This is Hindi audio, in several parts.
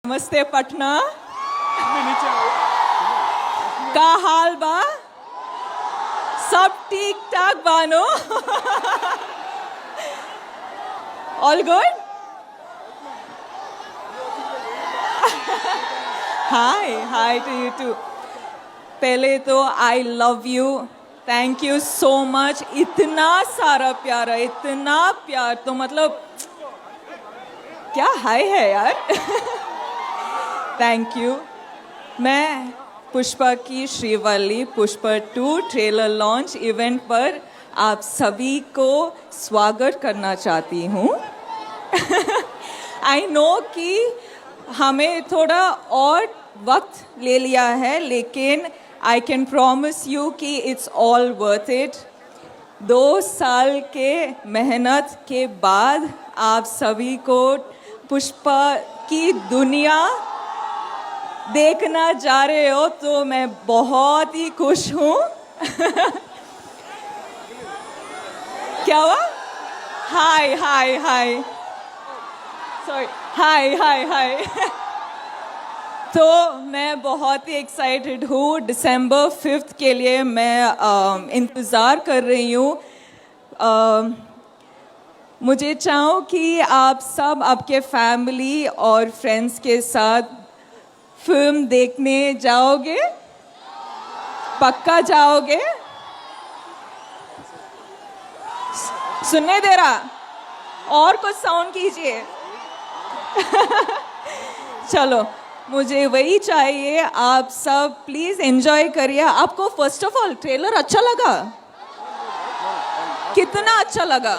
नमस्ते पटना का हाल बा सब ठीक ठाक बानो all good hi hi to you too पहले तो I love you thank you so much इतना सारा प्यार है इतना प्यार तो मतलब क्या हाय है यार थैंक यू मैं पुष्पा की Srivalli Pushpa 2 trailer launch event पर आप सभी को स्वागत करना चाहती हूँ आई नो कि हमें थोड़ा और वक्त ले लिया है लेकिन आई कैन प्रॉमिस यू कि इट्स ऑल वर्थ इट 2 साल के मेहनत के बाद आप सभी को पुष्पा की दुनिया देखना जा रहे हो तो मैं बहुत ही खुश हूँ क्या हुआ हाय हाय हाय सॉरी हाय हाय हाय तो मैं बहुत ही एक्साइटेड हूँ दिसंबर 5 के लिए मैं इंतज़ार कर रही हूँ मुझे चाहूँ कि आप सब आपके फैमिली और फ्रेंड्स के साथ फिल्म देखने जाओगे पक्का जाओगे सुनने दे रहा और कुछ साउंड कीजिए चलो मुझे वही चाहिए आप सब प्लीज एंजॉय करिए आपको फर्स्ट ऑफ ऑल ट्रेलर अच्छा लगा कितना अच्छा लगा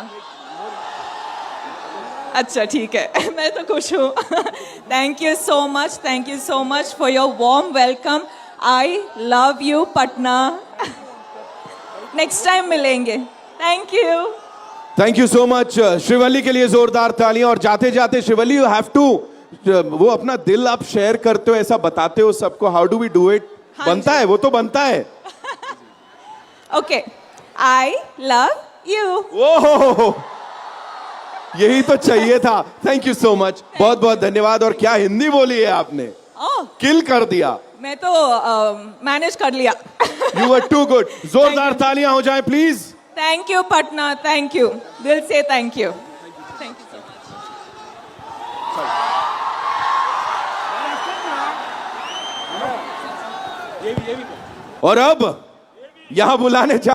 अच्छा ठीक है मैं तो खुश हूँ thank you so much for your warm welcome I love you Patna next time मिलेंगे thank you so much Srivalli के लिए जोरदार तालियां और जाते जाते श्रीवल्ली यू हैव टू वो अपना दिल आप शेयर करते हो ऐसा बताते हो सबको how do we do it बनता है वो तो बनता है ओके आई लव यू ओहो यही तो चाहिए था थैंक यू सो मच बहुत बहुत धन्यवाद और क्या हिंदी बोली है आपने किल कर दिया मैं तो मैनेज कर लिया यू वर टू गुड जोरदार तालियां हो जाए please thank you Patna thank you दिल से थैंक यू सो मच और अब यहां बुलाने जा